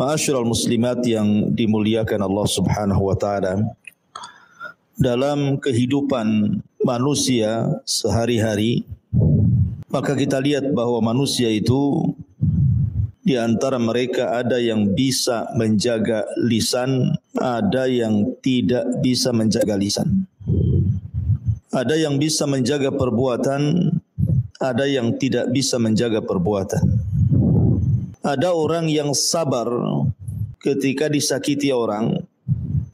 Ma'asyiral muslimat yang dimuliakan Allah Subhanahu wa taala, dalam kehidupan manusia sehari-hari, maka kita lihat bahwa manusia itu di antara mereka ada yang bisa menjaga lisan, ada yang tidak bisa menjaga lisan. Ada yang bisa menjaga perbuatan, ada yang tidak bisa menjaga perbuatan. Ada orang yang sabar ketika disakiti orang,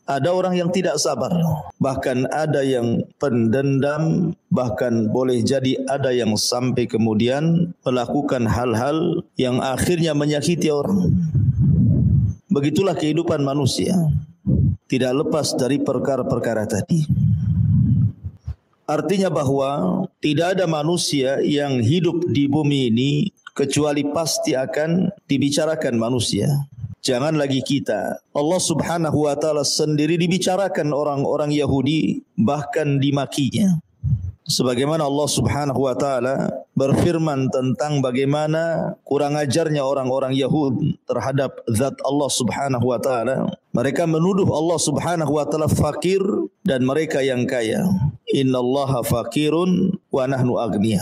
ada orang yang tidak sabar, bahkan ada yang pendendam, bahkan boleh jadi ada yang sampai kemudian melakukan hal-hal yang akhirnya menyakiti orang. Begitulah kehidupan manusia, tidak lepas dari perkara-perkara tadi. Artinya bahwa tidak ada manusia yang hidup di bumi ini kecuali pasti akan dibicarakan manusia. Jangan lagi kita. Allah Subhanahu wa taala sendiri dibicarakan orang-orang Yahudi, bahkan dimakinya. Sebagaimana Allah Subhanahu wa taala berfirman tentang bagaimana kurang ajarnya orang-orang Yahudi terhadap zat Allah Subhanahu wa taala. Mereka menuduh Allah Subhanahu wa taala fakir dan mereka yang kaya. Innallaha fakirun wa nahnu aghniya.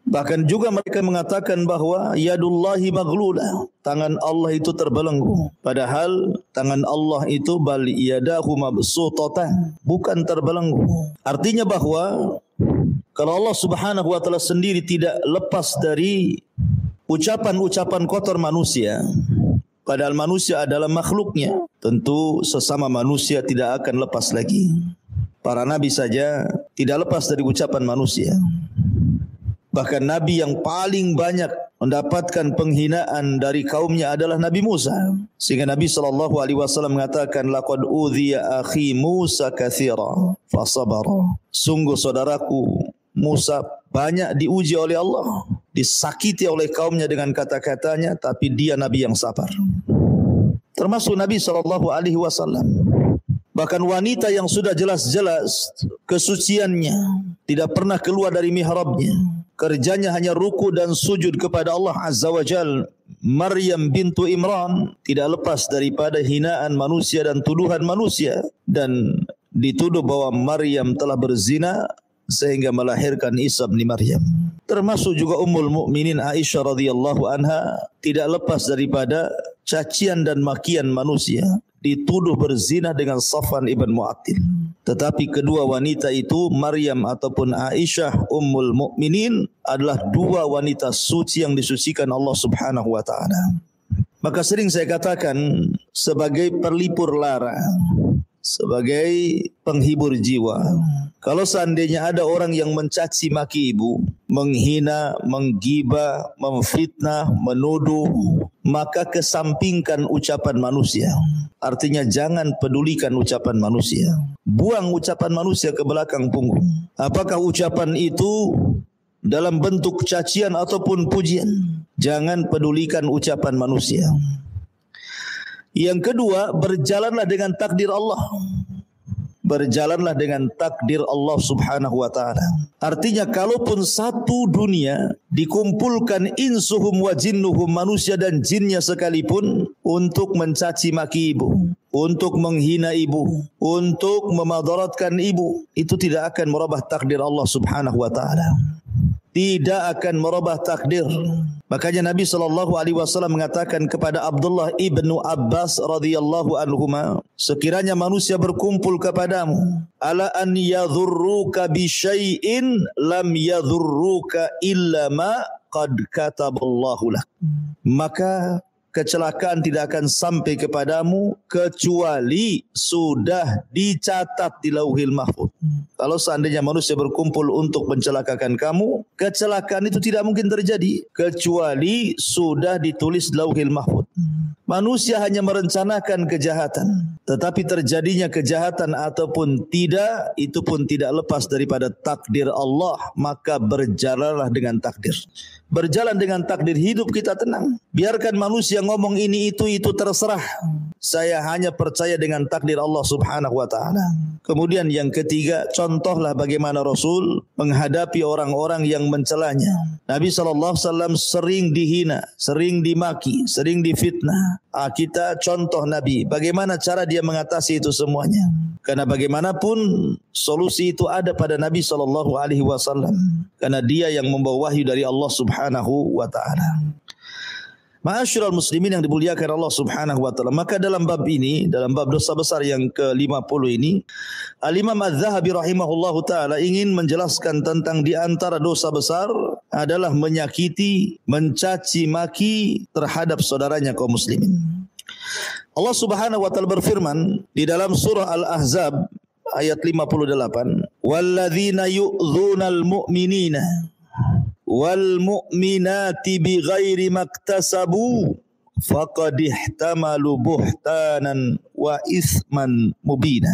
Bahkan juga mereka mengatakan bahwa yadullahi maghlulah, tangan Allah itu terbelenggu. Padahal tangan Allah itu bal yadahu mabsutatan, bukan terbelenggu. Artinya bahwa kalau Allah Subhanahu wa taala sendiri tidak lepas dari ucapan-ucapan kotor manusia, padahal manusia adalah makhluknya, tentu sesama manusia tidak akan lepas lagi. Para nabi saja tidak lepas dari ucapan manusia. Bahkan Nabi yang paling banyak mendapatkan penghinaan dari kaumnya adalah Nabi Musa. Sehingga Nabi SAW mengatakan, laqad udhiya akhi Musa katsira fasabara. Sungguh saudaraku Musa banyak diuji oleh Allah, disakiti oleh kaumnya dengan kata-katanya, tapi dia Nabi yang sabar. Termasuk Nabi SAW. Bahkan wanita yang sudah jelas-jelas kesuciannya, tidak pernah keluar dari mihrabnya, kerjanya hanya ruku dan sujud kepada Allah Azza wa Jal, Maryam bintu Imran, tidak lepas daripada hinaan manusia dan tuduhan manusia, dan dituduh bahwa Maryam telah berzina sehingga melahirkan Isa bin Maryam. Termasuk juga Ummul Mukminin Aisyah radhiyallahu anha tidak lepas daripada cacian dan makian manusia, dituduh berzina dengan Safwan ibn Mu'attil. Tetapi kedua wanita itu, Maryam ataupun Aisyah Ummul Mukminin, adalah dua wanita suci yang disucikan Allah Subhanahu wa taala. Maka sering saya katakan sebagai perlipur lara, sebagai penghibur jiwa, kalau seandainya ada orang yang mencaci maki ibu, menghina, menggibah, memfitnah, menuduh, maka kesampingkan ucapan manusia. Artinya jangan pedulikan ucapan manusia. Buang ucapan manusia ke belakang punggung. Apakah ucapan itu dalam bentuk cacian ataupun pujian? Jangan pedulikan ucapan manusia. Yang kedua, berjalanlah dengan takdir Allah. Berjalanlah dengan takdir Allah Subhanahu wa taala. Artinya kalaupun satu dunia dikumpulkan insuhum wa jinnuhum, manusia dan jinnya sekalipun, untuk mencaci maki ibu, untuk menghina ibu, untuk memadaratkan ibu, itu tidak akan merubah takdir Allah Subhanahu wa taala. Tidak akan merubah takdir. Makanya Nabi SAW mengatakan kepada Abdullah ibnu Abbas radhiyallahu anhuma, sekiranya manusia berkumpul kepadamu, ala an yadhurruka bi syai'in lam yadhurruka illa ma qad kataballahu lak, maka kecelakaan tidak akan sampai kepadamu kecuali sudah dicatat di Lauhil Mahfuz. Kalau seandainya manusia berkumpul untuk mencelakakan kamu, kecelakaan itu tidak mungkin terjadi kecuali sudah ditulis di Lauhil Mahfuz. Manusia hanya merencanakan kejahatan, tetapi terjadinya kejahatan ataupun tidak, itu pun tidak lepas daripada takdir Allah. Maka berjalanlah dengan takdir. Berjalan dengan takdir, hidup kita tenang. Biarkan manusia ngomong ini itu terserah. Saya hanya percaya dengan takdir Allah Subhanahu wa taala. Kemudian yang ketiga, contohlah bagaimana Rasul menghadapi orang-orang yang mencelanya. Nabi SAW sering dihina, sering dimaki, sering difitnah. Kita contoh Nabi, bagaimana cara dia mengatasi itu semuanya. Karena bagaimanapun solusi itu ada pada Nabi SAW. Karena dia yang membawa wahyu dari Allah Subhanahu wa taala. Ma'asyiral muslimin yang dimuliakan Allah Subhanahu wa taala. Maka dalam bab ini, dalam bab dosa besar yang ke-50 ini, Al-Imam Az-Zahabi rahimahullahu taala ingin menjelaskan tentang di antara dosa besar adalah menyakiti, mencaci maki terhadap saudaranya kaum muslimin. Allah Subhanahu wa taala berfirman di dalam surah Al-Ahzab ayat 58, "Walladzina yu'dzunal mu'minina wal mu'minati bighairi maktasabu faqad ihtamalu buhtanan wa itsman mubina."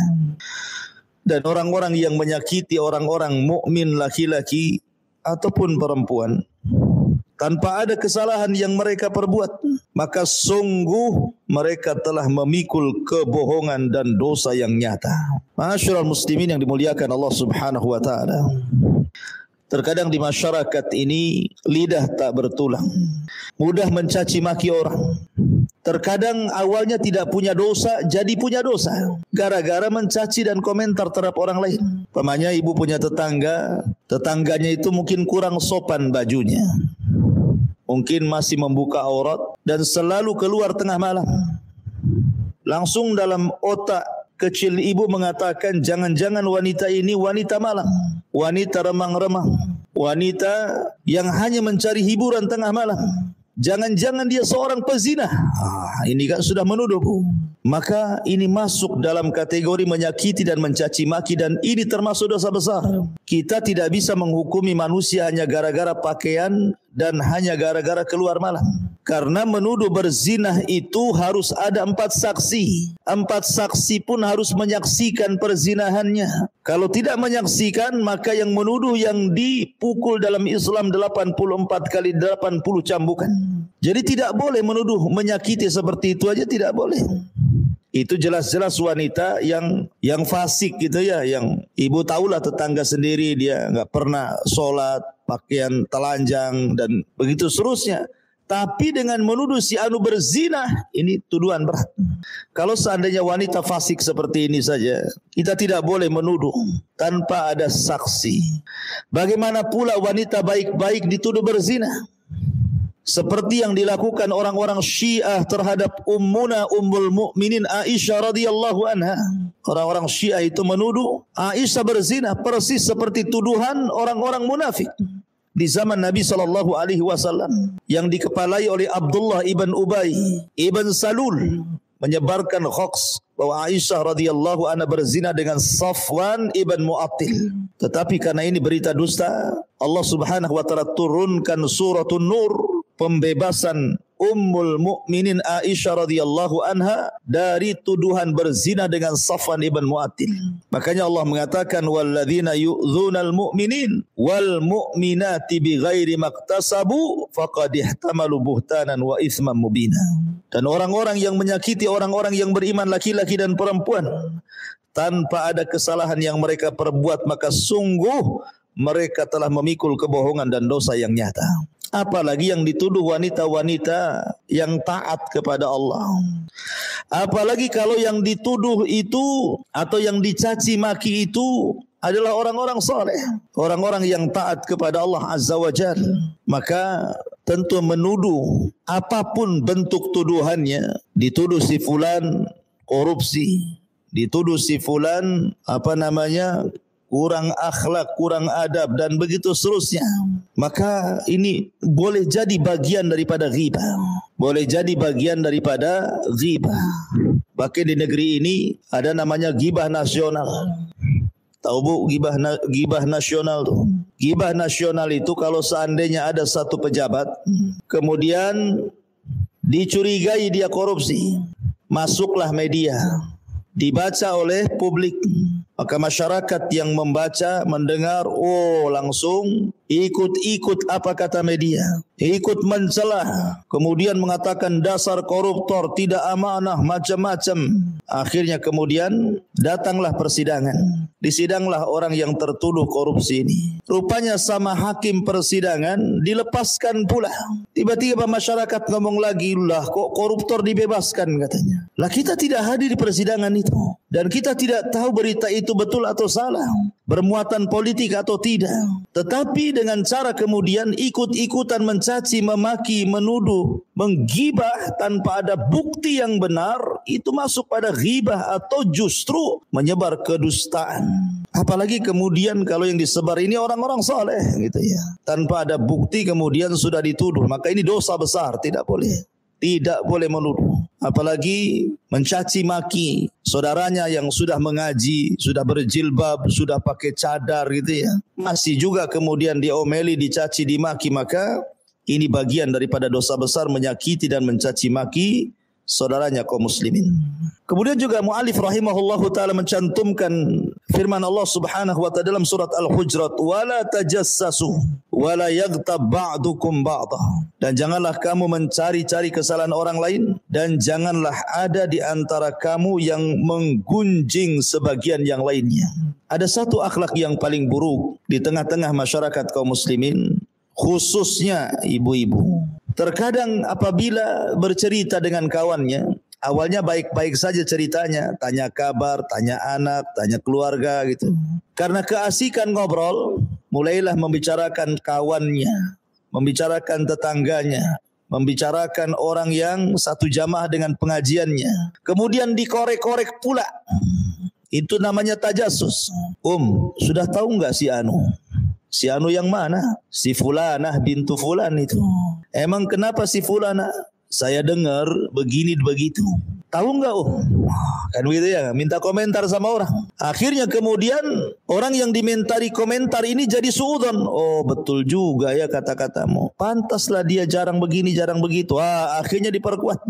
Dan orang-orang yang menyakiti orang-orang mukmin laki-laki ataupun perempuan tanpa ada kesalahan yang mereka perbuat, maka sungguh mereka telah memikul kebohongan dan dosa yang nyata. Ma'asyiral muslimin yang dimuliakan Allah Subhanahu wa taala. Terkadang di masyarakat ini lidah tak bertulang, mudah mencaci maki orang. Terkadang awalnya tidak punya dosa, jadi punya dosa gara-gara mencaci dan komentar terhadap orang lain. Pamannya ibu punya tetangga, tetangganya itu mungkin kurang sopan bajunya, mungkin masih membuka aurat dan selalu keluar tengah malam. Langsung dalam otak kecil ibu mengatakan, jangan-jangan wanita ini wanita malam, wanita remang-remang, wanita yang hanya mencari hiburan tengah malam. Jangan-jangan dia seorang pezina. Ini kan sudah menuduh. Maka ini masuk dalam kategori menyakiti dan mencaci maki, dan ini termasuk dosa besar. Kita tidak bisa menghukumi manusia hanya gara-gara pakaian dan hanya gara-gara keluar malam. Karena menuduh berzinah itu harus ada 4 saksi. 4 saksi pun harus menyaksikan perzinahannya. Kalau tidak menyaksikan, maka yang menuduh yang dipukul dalam Islam 84 kali 80 cambukan. Jadi tidak boleh menuduh menyakiti seperti itu aja, tidak boleh. Itu jelas-jelas wanita yang fasik gitu ya, yang ibu tahulah tetangga sendiri dia enggak pernah sholat, pakaian telanjang dan begitu seterusnya. Tapi dengan menuduh si anu berzina, ini tuduhan berat. Kalau seandainya wanita fasik seperti ini saja, kita tidak boleh menuduh tanpa ada saksi. Bagaimana pula wanita baik-baik dituduh berzina? Seperti yang dilakukan orang-orang Syiah terhadap Ummul Mukminin Aisyah radhiyallahu anha. Orang-orang Syiah itu menuduh Aisyah berzina persis seperti tuduhan orang-orang munafik di zaman Nabi SAW yang dikepalai oleh Abdullah ibn Ubay ibn Salul, menyebarkan hoax bahwa Aisyah radhiyallahu anha berzina dengan Safwan ibn Mu'attil. Tetapi karena ini berita dusta, Allah Subhanahu wa taala turunkan suratun Nur, pembebasan Ummul Mukminin Aisyah radhiyallahu anha dari tuduhan berzina dengan Safwan ibn Mu'attil. Makanya Allah mengatakan, walladzina yu'dzunal mu'minin wal mu'minati bighairi maktasabu faqad ihtamalu buhtanan wa itsman mubina. Dan orang-orang yang menyakiti orang-orang yang beriman laki-laki dan perempuan tanpa ada kesalahan yang mereka perbuat, maka sungguh mereka telah memikul kebohongan dan dosa yang nyata. Apalagi yang dituduh wanita-wanita yang taat kepada Allah. Apalagi kalau yang dituduh itu atau yang dicaci maki itu adalah orang-orang saleh, orang-orang yang taat kepada Allah Azza wa Jalla. Maka tentu menuduh apapun bentuk tuduhannya, dituduh si fulan korupsi, dituduh si fulan kurang akhlak, kurang adab dan begitu seterusnya, maka ini boleh jadi bagian daripada ghibah. Boleh jadi bagian daripada ghibah. Bahkan di negeri ini ada namanya ghibah nasional. Tahu bu, ghibah nasional tuh. Ghibah nasional itu kalau seandainya ada satu pejabat kemudian dicurigai dia korupsi, masuklah media, dibaca oleh publik, Maka masyarakat yang membaca, mendengar, langsung ikut-ikut apa kata media, ikut mencelah, kemudian mengatakan dasar koruptor, tidak amanah, macam-macam. Akhirnya kemudian datanglah persidangan. Disidanglah orang yang tertuduh korupsi ini. Rupanya sama hakim persidangan dilepaskan pula. Tiba-tiba masyarakat ngomong lagi, lah kok koruptor dibebaskan katanya. Lah kita tidak hadir di persidangan itu. Dan kita tidak tahu berita itu betul atau salah, bermuatan politik atau tidak. Tetapi dengan cara kemudian ikut-ikutan mencaci, memaki, menuduh, menggibah tanpa ada bukti yang benar, itu masuk pada ghibah atau justru menyebar kedustaan. Apalagi kemudian kalau yang disebar ini orang-orang saleh gitu ya. Tanpa ada bukti kemudian sudah dituduh, maka ini dosa besar, tidak boleh. Tidak boleh menuduh, apalagi mencaci maki saudaranya yang sudah mengaji, sudah berjilbab, sudah pakai cadar gitu ya. Masih juga kemudian diomeli, dicaci, dimaki, maka ini bagian daripada dosa besar menyakiti dan mencaci maki saudaranya kaum muslimin. Kemudian juga mu'alif rahimahullahu ta'ala mencantumkan firman Allah subhanahu wa ta'ala dalam surat Al-Hujurat, wala tajassasu wala yaghtab ba'dukum ba'dah. Dan janganlah kamu mencari-cari kesalahan orang lain, dan janganlah ada di antara kamu yang menggunjing sebagian yang lainnya. Ada satu akhlak yang paling buruk di tengah-tengah masyarakat kaum muslimin, khususnya ibu-ibu. Terkadang apabila bercerita dengan kawannya, awalnya baik-baik saja ceritanya, tanya kabar, tanya anak, tanya keluarga gitu. Karena keasikan ngobrol, mulailah membicarakan kawannya, membicarakan tetangganya, membicarakan orang yang satu jamaah dengan pengajiannya. Kemudian dikorek-korek pula. Itu namanya tajassus. Sudah tahu enggak si Anu? Si Anu yang mana? Si Fulanah bintu Fulan itu. Emang kenapa si Fulanah? Saya dengar begini begitu. Tahu enggak Kan begitu ya, minta komentar sama orang. Akhirnya kemudian orang yang dimentari komentar ini jadi suudzon. Betul juga ya kata-katamu. Pantaslah dia jarang begini, jarang begitu. Akhirnya diperkuat.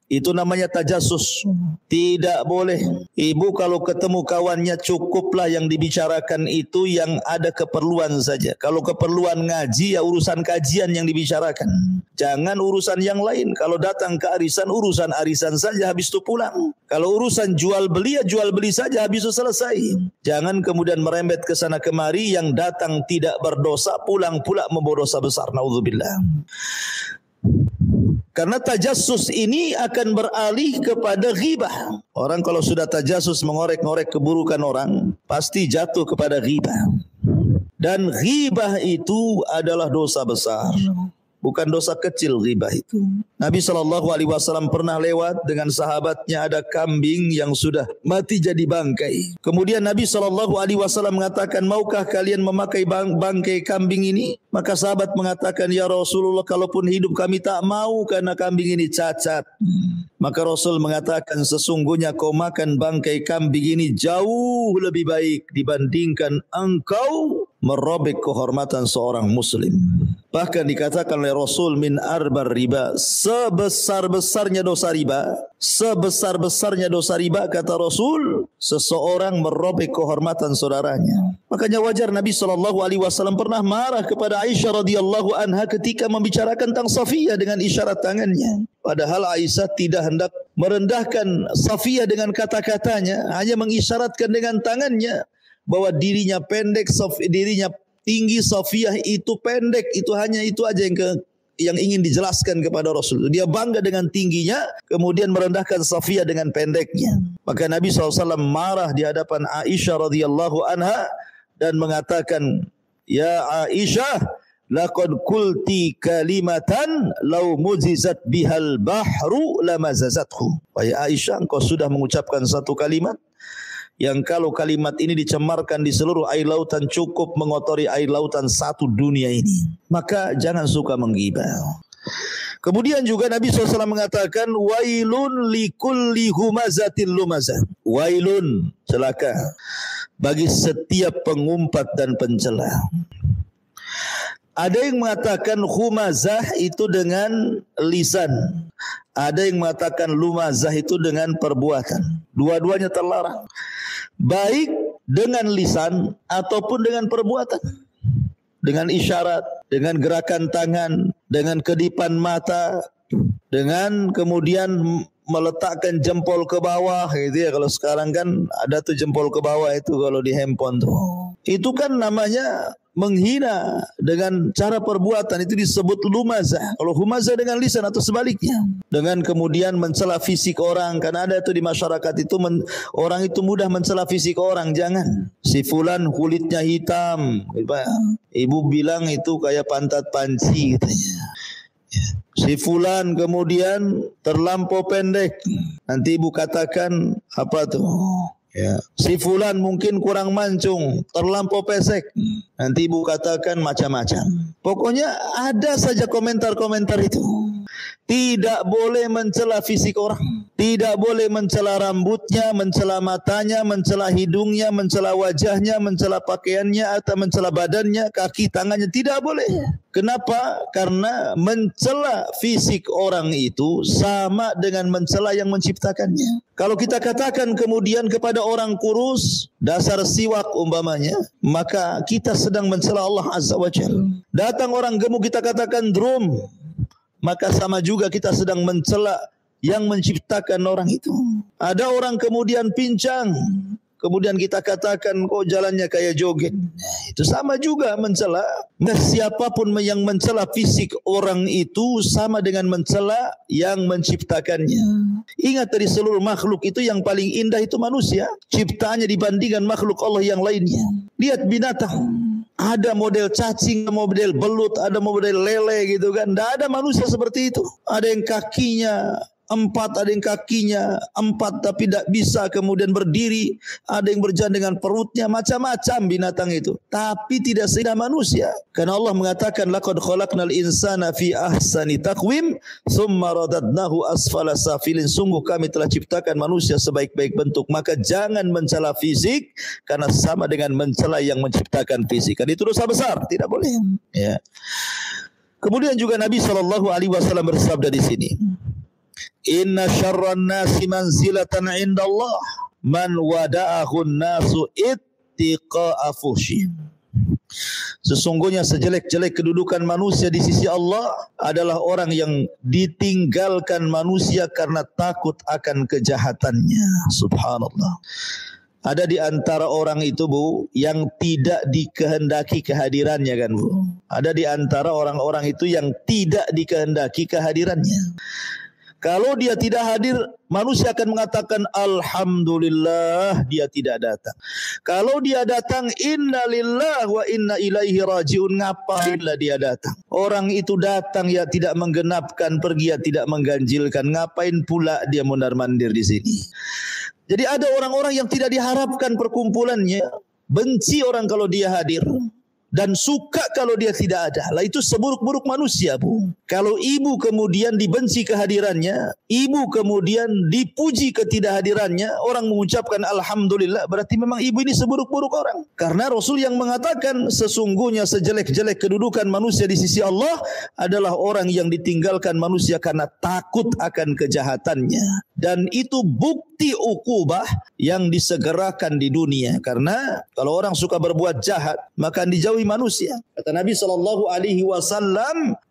Itu namanya tajassus. Tidak boleh. Ibu kalau ketemu kawannya, cukuplah yang dibicarakan itu yang ada keperluan saja. Kalau keperluan ngaji, ya urusan kajian yang dibicarakan. Jangan urusan yang lain. Kalau datang ke arisan, urusan arisan saja, habis itu pulang. Kalau urusan jual beli, ya jual beli saja, habis itu selesai. Jangan kemudian merembet ke sana kemari, yang datang tidak berdosa, pulang pula membawa dosa besar. Naudzubillah. Karena tajassus ini akan beralih kepada ghibah. Orang kalau sudah tajassus mengorek-ngorek keburukan orang, pasti jatuh kepada ghibah. Dan ghibah itu adalah dosa besar. Bukan dosa kecil ghibah itu. Nabi SAW pernah lewat dengan sahabatnya, ada kambing yang sudah mati jadi bangkai. Kemudian Nabi SAW mengatakan, maukah kalian memakai bangkai kambing ini? Maka sahabat mengatakan, ya Rasulullah, kalaupun hidup kami tak mau karena kambing ini cacat. Maka Rasul mengatakan, sesungguhnya kau makan bangkai kambing ini jauh lebih baik dibandingkan engkau merobek kehormatan seorang muslim. Bahkan dikatakan oleh Rasul, min arbar riba, sebesar-besarnya dosa riba, sebesar-besarnya dosa riba, kata Rasul, seseorang merobek kehormatan saudaranya. Makanya wajar Nabi SAW pernah marah kepada Aisyah radhiyallahu anha ketika membicarakan tentang Safiyah dengan isyarat tangannya. Padahal Aisyah tidak hendak merendahkan Safiyah dengan kata-katanya, hanya mengisyaratkan dengan tangannya bahwa dirinya pendek, dirinya tinggi, Safiyah itu pendek. Itu hanya itu aja yang ingin dijelaskan kepada Rasul. Dia bangga dengan tingginya, kemudian merendahkan Safiyah dengan pendeknya. Maka Nabi SAW marah di hadapan Aisyah radhiyallahu anha dan mengatakan, ya Aisyah, laqad qulti kalimatan law muzizat bihal bahru lamazazathu. Wahai Aisyah, engkau sudah mengucapkan satu kalimat yang kalau kalimat ini dicemarkan di seluruh air lautan cukup mengotori air lautan satu dunia ini. Maka jangan suka menggibah. Kemudian juga Nabi SAW mengatakan, wailun likulli humazatin lumazah. Wailun, celaka bagi setiap pengumpat dan pencela. Ada yang mengatakan humazah itu dengan lisan. Ada yang mengatakan lumazah itu dengan perbuatan. Dua-duanya terlarang. Baik dengan lisan ataupun dengan perbuatan. Dengan isyarat, dengan gerakan tangan, dengan kedipan mata, dengan kemudian meletakkan jempol ke bawah gitu ya. Kalau sekarang kan ada tuh jempol ke bawah itu kalau di handphone tuh. Itu kan namanya menghina dengan cara perbuatan, itu disebut lumazah. Kalau humazah dengan lisan atau sebaliknya. Dengan kemudian mencela fisik orang, karena ada itu di masyarakat itu orang itu mudah mencela fisik orang. Jangan. Si fulan kulitnya hitam. Ibu bilang itu kayak pantat panci katanya. Si fulan kemudian terlampau pendek. Nanti ibu katakan apa tuh? Ya. Si fulan mungkin kurang mancung, terlampau pesek. Nanti ibu katakan macam-macam. Pokoknya ada saja komentar-komentar itu. Tidak boleh mencela fisik orang. Tidak boleh mencela rambutnya, mencela matanya, mencela hidungnya, mencela wajahnya, mencela pakaiannya atau mencela badannya, kaki, tangannya. Tidak boleh. Kenapa? Karena mencela fisik orang itu sama dengan mencela yang menciptakannya. Kalau kita katakan kemudian kepada orang kurus, dasar siwak umpamanya, maka kita sedang mencela Allah Azza wa Jalla. Datang orang gemuk kita katakan drum, maka sama juga kita sedang mencela yang menciptakan orang itu. Ada orang kemudian pincang, kemudian kita katakan kok jalannya kayak joget. Itu sama juga mencela. Siapapun yang mencela fisik orang itu sama dengan mencela yang menciptakannya. Ingat, dari seluruh makhluk itu yang paling indah itu manusia. Ciptaannya dibandingkan makhluk Allah yang lainnya. Lihat binatang. Ada model cacing, model belut, ada model lele gitu kan. Tidak ada manusia seperti itu. Ada yang kakinya 4, ada yang kakinya 4 tapi tidak bisa kemudian berdiri. Ada yang berjalan dengan perutnya, macam-macam binatang itu. Tapi tidak seindah manusia. Karena Allah mengatakan laqad khalaqnal insana fi ahsani taqwim tsumma radadnahu asfala safilin. Sungguh kami telah ciptakan manusia sebaik-baik bentuk. Maka jangan mencela fisik karena sama dengan mencela yang menciptakan fisik. Kan itu dosa besar, tidak boleh. Ya. Kemudian juga Nabi SAW bersabda di sini. Inna syarran nasi manzilatan indallah man wada'ahun nasu ittiqa'a fuhsyih. Sesungguhnya sejelek-jelek kedudukan manusia di sisi Allah adalah orang yang ditinggalkan manusia karena takut akan kejahatannya. Subhanallah. Ada di antara orang itu, Bu, yang tidak dikehendaki kehadirannya kan, Bu. Ada di antara orang-orang itu yang tidak dikehendaki kehadirannya. Kalau dia tidak hadir, manusia akan mengatakan alhamdulillah dia tidak datang. Kalau dia datang, innalillah wa inna ilaihi rajiun. Ngapainlah dia datang? Orang itu datang ya tidak menggenapkan, pergi ya tidak mengganjilkan. Ngapain pula dia mondar-mandir di sini? Jadi ada orang-orang yang tidak diharapkan perkumpulannya, benci orang kalau dia hadir. Dan suka kalau dia tidak ada. Lah itu seburuk-buruk manusia, Bu. Kalau ibu kemudian dibenci kehadirannya, ibu kemudian dipuji ketidakhadirannya, orang mengucapkan alhamdulillah, berarti memang ibu ini seburuk-buruk orang. Karena Rasul yang mengatakan sesungguhnya sejelek-jelek kedudukan manusia di sisi Allah adalah orang yang ditinggalkan manusia karena takut akan kejahatannya. Dan itu bukti ukubah yang disegerakan di dunia. Karena kalau orang suka berbuat jahat, maka dijauhi manusia. Kata Nabi SAW,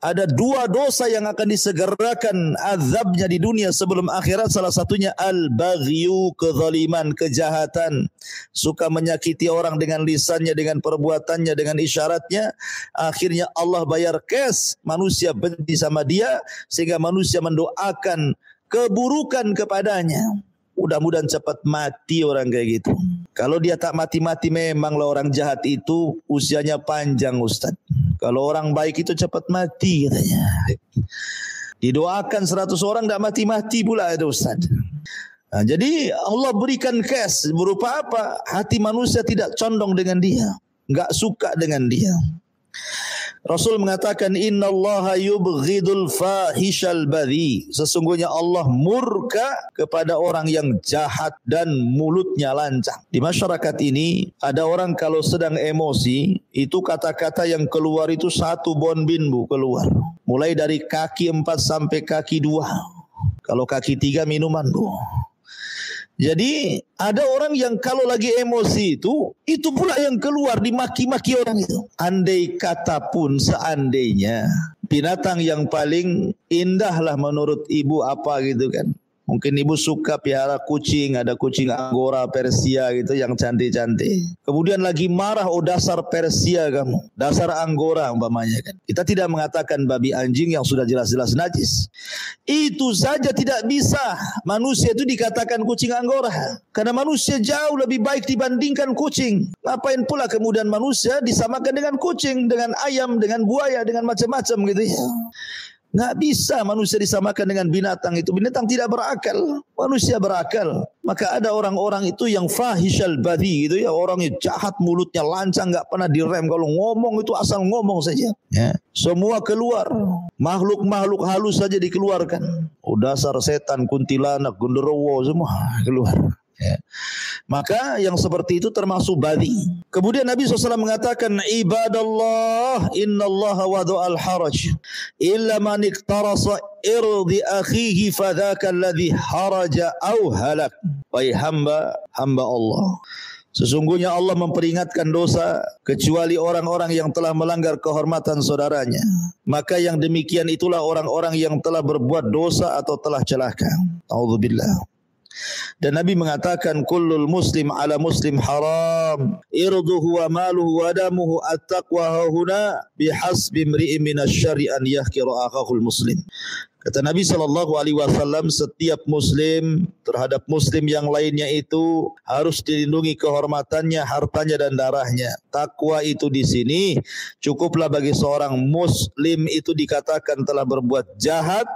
ada 2 dosa yang akan disegerakan azabnya di dunia sebelum akhirat. Salah satunya al-baghyu, kezaliman, kejahatan. Suka menyakiti orang dengan lisannya, dengan perbuatannya, dengan isyaratnya. Akhirnya Allah bayar cash. Manusia benci sama dia sehingga manusia mendoakan keburukan kepadanya. Mudah-mudahan cepat mati orang kayak gitu. Kalau dia tak mati-mati, memanglah orang jahat itu usianya panjang, Ustaz. Kalau orang baik itu cepat mati katanya. Didoakan 100 orang tak mati-mati pula itu, Ustaz. Nah, jadi Allah berikan cash berupa apa? Hati manusia tidak condong dengan dia, enggak suka dengan dia. Rasul mengatakan innallaha yubghidul fahishal badhi. Sesungguhnya Allah murka kepada orang yang jahat dan mulutnya lancang. Di masyarakat ini ada orang kalau sedang emosi, itu kata-kata yang keluar itu satu bonbin bu keluar. Mulai dari kaki 4 sampai kaki 2. Kalau kaki 3 minuman bu. Jadi ada orang yang kalau lagi emosi itu pula yang keluar, dimaki-maki orang itu. Andai kata pun seandainya binatang yang paling indah lah menurut ibu apa gitu kan. Mungkin ibu suka piara kucing, ada kucing Angora, Persia gitu yang cantik-cantik. Kemudian lagi marah, oh dasar Persia kamu, dasar Angora umpamanya kan. Kita tidak mengatakan babi anjing yang sudah jelas-jelas najis. Itu saja tidak bisa manusia itu dikatakan kucing Angora. Karena manusia jauh lebih baik dibandingkan kucing. Ngapain pula kemudian manusia disamakan dengan kucing, dengan ayam, dengan buaya, dengan macam-macam gitu ya. Nggak bisa manusia disamakan dengan binatang itu. Binatang tidak berakal, manusia berakal. Maka ada orang-orang itu yang fahishal badhi gitu ya, orangnya jahat, mulutnya lancang, nggak pernah direm. Kalau ngomong itu asal ngomong saja ya. Semua keluar, makhluk-makhluk halus saja dikeluarkan. Oh dasar setan, kuntilanak, genderuwo semua keluar ya. Maka yang seperti itu termasuk badhi. Kemudian Nabi SAW mengatakan, ibadallah innallaha wadu'al haraj illa man iktarasa irdi akhihi fadhaka alladhi haraja au halak. Wahai hamba Allah, sesungguhnya Allah memperingatkan dosa kecuali orang-orang yang telah melanggar kehormatan saudaranya. Maka yang demikian itulah orang-orang yang telah berbuat dosa atau telah celaka. A'udzubillah. Dan Nabi mengatakan kullul muslim ala muslim haram irduhu wa maluhu wa damuhu at-taqwa huna bihasbi imri'in minasyarri an yahkira akhahul muslim. Kata Nabi SAW, setiap muslim terhadap muslim yang lainnya itu harus dilindungi kehormatannya, hartanya dan darahnya. Takwa itu di sini cukuplah bagi seorang muslim itu dikatakan telah berbuat jahat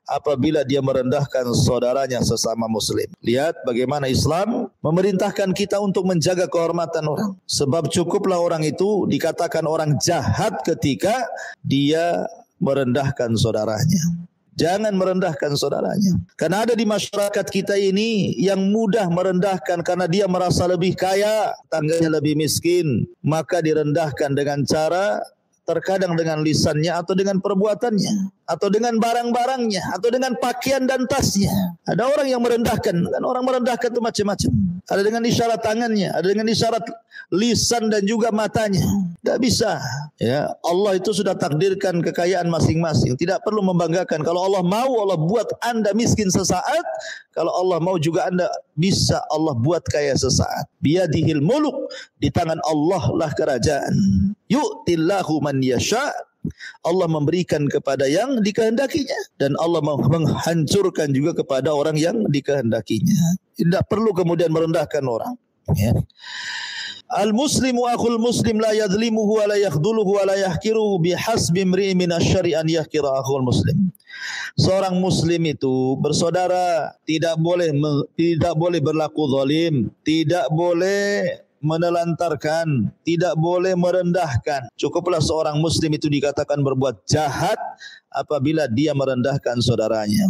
apabila dia merendahkan saudaranya sesama muslim. Lihat bagaimana Islam memerintahkan kita untuk menjaga kehormatan orang. Sebab cukuplah orang itu dikatakan orang jahat ketika dia merendahkan saudaranya. Jangan merendahkan saudaranya. Karena ada di masyarakat kita ini yang mudah merendahkan karena dia merasa lebih kaya, tangganya lebih miskin, maka direndahkan dengan cara terkadang dengan lisannya atau dengan perbuatannya atau dengan barang-barangnya atau dengan pakaian dan tasnya. Ada orang yang merendahkan, dan orang merendahkan itu macam-macam. Ada dengan isyarat tangannya, ada dengan isyarat lisan dan juga matanya. Tidak bisa. Ya, Allah itu sudah takdirkan kekayaan masing-masing. Tidak perlu membanggakan. Kalau Allah mau, Allah buat Anda miskin sesaat. Kalau Allah mau juga Anda bisa Allah buat kaya sesaat. Biyadihil muluk, di tangan Allah lah kerajaan. Yu'tillahu man yasha'. Allah memberikan kepada yang dikehendakinya dan Allah menghancurkan juga kepada orang yang dikehendakinya. Tidak perlu kemudian merendahkan orang. Ya. Al-muslimu akhul muslim la yadhlimuhu wa la yakhdhuluhu wa la yahkiruhu bihasbi imri'in minasyarri an yahkira akhul muslim. Seorang muslim itu bersaudara tidak boleh berlaku zalim, tidak boleh menelantarkan, tidak boleh merendahkan. Cukuplah seorang muslim itu dikatakan berbuat jahat apabila dia merendahkan saudaranya.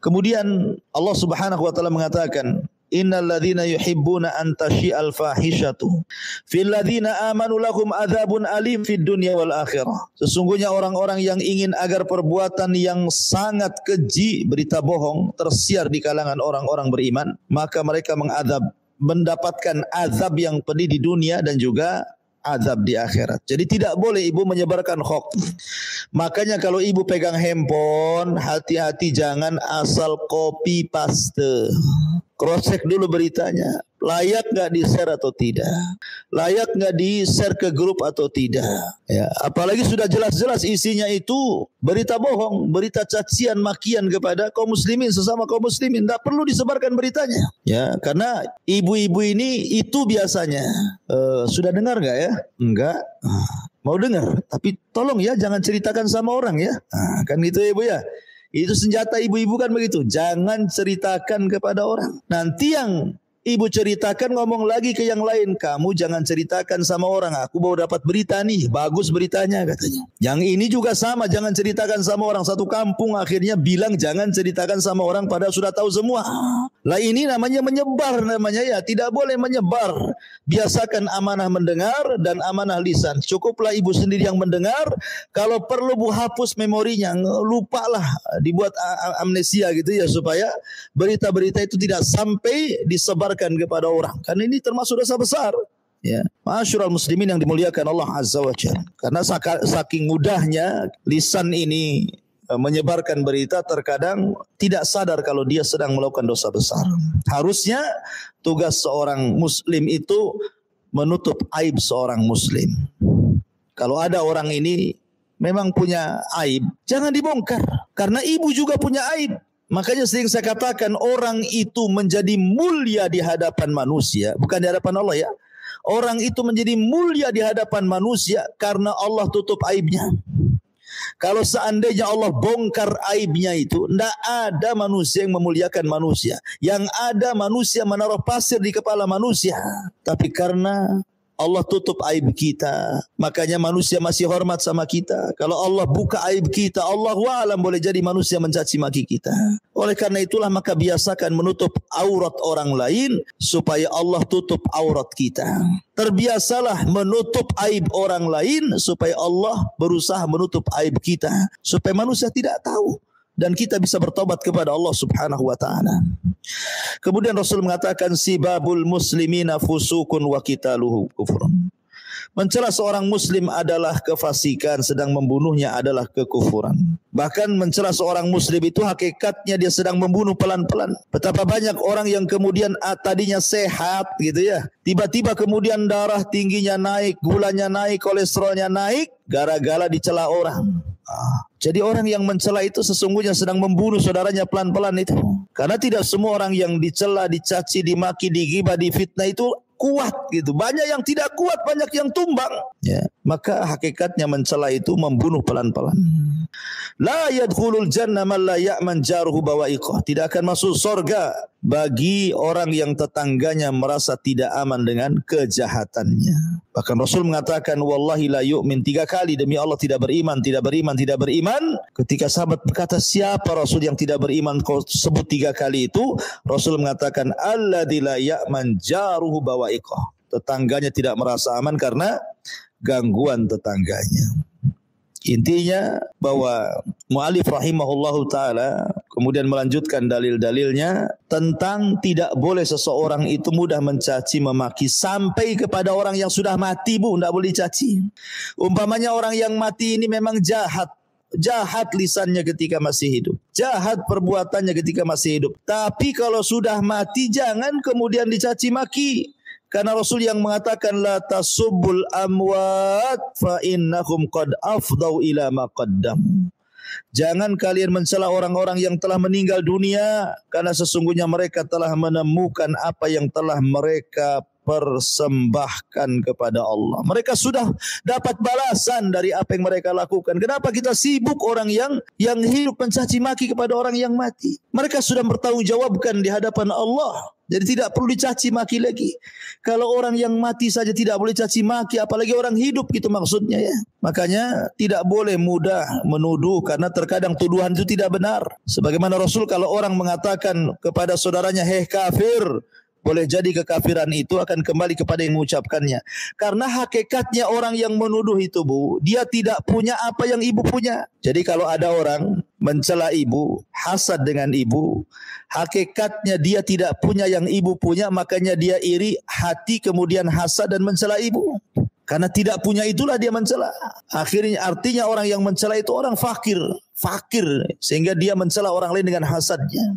Kemudian Allah Subhanahu wa taala mengatakan, innal ladzina yuhibbuna an tashi'al fahishatu fil ladzina amanu lahum adzabun alim fid dunya wal akhirah. Sesungguhnya orang-orang yang ingin agar perbuatan yang sangat keji, berita bohong tersiar di kalangan orang-orang beriman, maka mereka mendapatkan azab yang pedih di dunia dan juga azab di akhirat. Jadi tidak boleh ibu menyebarkan hoax. Makanya kalau ibu pegang handphone, hati-hati jangan asal copy paste. Cross check dulu beritanya. Layak nggak di-share atau tidak? Layak nggak di-share ke grup atau tidak? Ya, apalagi sudah jelas-jelas isinya itu berita bohong, berita cacian, makian kepada kaum muslimin, sesama kaum muslimin. Tidak perlu disebarkan beritanya. Ya, karena ibu-ibu ini itu biasanya sudah dengar nggak ya? Enggak. Mau dengar, tapi tolong ya jangan ceritakan sama orang ya. Kan gitu ya ibu ya. Itu senjata ibu-ibu kan begitu. Jangan ceritakan kepada orang. Nanti yang Ibu ceritakan, ngomong lagi ke yang lain. Kamu jangan ceritakan sama orang. Aku baru dapat berita nih. Bagus beritanya katanya. Yang ini juga sama. Jangan ceritakan sama orang. Satu kampung akhirnya bilang jangan ceritakan sama orang padahal sudah tahu semua. Lah ini namanya menyebar namanya ya. Tidak boleh menyebar. Biasakan amanah mendengar dan amanah lisan. Cukuplah ibu sendiri yang mendengar. Kalau perlu bu hapus memorinya. Lupalah. Dibuat amnesia gitu ya. Supaya berita-berita itu tidak sampai disebar kepada orang. Karena ini termasuk dosa besar. Ya, ma'asyiral muslimin yang dimuliakan Allah Azza wa Jalla. Karena saking mudahnya lisan ini menyebarkan berita, terkadang tidak sadar kalau dia sedang melakukan dosa besar. Harusnya tugas seorang muslim itu menutup aib seorang muslim. Kalau ada orang ini memang punya aib, jangan dibongkar. Karena ibu juga punya aib. Makanya sering saya katakan orang itu menjadi mulia di hadapan manusia, bukan di hadapan Allah ya. Orang itu menjadi mulia di hadapan manusia karena Allah tutup aibnya. Kalau seandainya Allah bongkar aibnya itu, tidak ada manusia yang memuliakan manusia. Yang ada manusia menaruh pasir di kepala manusia. Tapi karena Allah tutup aib kita, makanya manusia masih hormat sama kita. Kalau Allah buka aib kita, Allahu a'lam, boleh jadi manusia mencaci maki kita. Oleh karena itulah maka biasakan menutup aurat orang lain supaya Allah tutup aurat kita. Terbiasalah menutup aib orang lain supaya Allah berusaha menutup aib kita, supaya manusia tidak tahu dan kita bisa bertobat kepada Allah Subhanahu wa taala. Kemudian Rasul mengatakan sibabul muslimina fusukun wa qitaluhu kufrun. Mencela seorang muslim adalah kefasikan, sedang membunuhnya adalah kekufuran. Bahkan mencela seorang muslim itu hakikatnya dia sedang membunuh pelan-pelan. Betapa banyak orang yang kemudian tadinya sehat gitu ya, tiba-tiba kemudian darah tingginya naik, gulanya naik, kolesterolnya naik gara-gara dicela orang. Jadi orang yang mencela itu sesungguhnya sedang membunuh saudaranya pelan-pelan itu. Karena tidak semua orang yang dicela, dicaci, dimaki, digibah, difitnah itu kuat gitu. Banyak yang tidak kuat, banyak yang tumbang. Ya, maka hakikatnya mencela itu membunuh pelan-pelan. La yadkhulul jannah man la ya'man jaruhu bawa'iqah. Tidak akan masuk surga bagi orang yang tetangganya merasa tidak aman dengan kejahatannya. Bahkan Rasul mengatakan wallahi la yu'min 3 kali, demi Allah tidak beriman, tidak beriman, tidak beriman. Ketika sahabat berkata siapa Rasul yang tidak beriman, kau sebut 3 kali itu, Rasul mengatakan alladzi la ya'man jaruhu bawa'iqah. Tetangganya tidak merasa aman karena gangguan tetangganya. Intinya bahwa mu'alif rahimahullahu ta'ala kemudian melanjutkan dalil-dalilnya tentang tidak boleh seseorang itu mudah mencaci memaki sampai kepada orang yang sudah mati, bu, tidak boleh caci. Umpamanya orang yang mati ini memang jahat lisannya ketika masih hidup, jahat perbuatannya ketika masih hidup. Tapi kalau sudah mati jangan kemudian dicaci maki. Karena Rasul yang mengatakan la tasubbul amwat fa innahum qad afdau ila ma qaddam. Jangan kalian mencela orang-orang yang telah meninggal dunia, karena sesungguhnya mereka telah menemukan apa yang telah mereka persembahkan kepada Allah. Mereka sudah dapat balasan dari apa yang mereka lakukan. Kenapa kita sibuk orang yang hidup mencaci maki kepada orang yang mati? Mereka sudah bertanggung jawabkan di hadapan Allah. Jadi tidak perlu dicaci maki lagi. Kalau orang yang mati saja tidak boleh caci maki, apalagi orang hidup, gitu maksudnya ya. Makanya tidak boleh mudah menuduh, karena terkadang tuduhan itu tidak benar. Sebagaimana Rasul kalau orang mengatakan kepada saudaranya hei kafir, boleh jadi kekafiran itu akan kembali kepada yang mengucapkannya. Karena hakikatnya orang yang menuduh itu, bu, dia tidak punya apa yang ibu punya. Jadi kalau ada orang mencela ibu, hasad dengan ibu, hakikatnya dia tidak punya yang ibu punya, makanya dia iri hati, kemudian hasad dan mencela ibu. Karena tidak punya itulah dia mencela. Akhirnya artinya orang yang mencela itu orang fakir, sehingga dia mencela orang lain dengan hasadnya.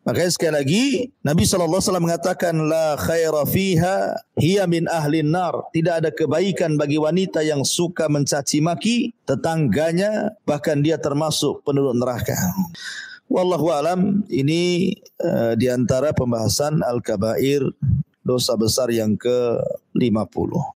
Makanya sekali lagi Nabi SAW mengatakan la khaira fiha hiya min ahlin nar. Tidak ada kebaikan bagi wanita yang suka mencaci maki tetangganya, bahkan dia termasuk penduduk neraka. Wallahu alam, ini di antara pembahasan al-kabair, dosa besar yang ke-50.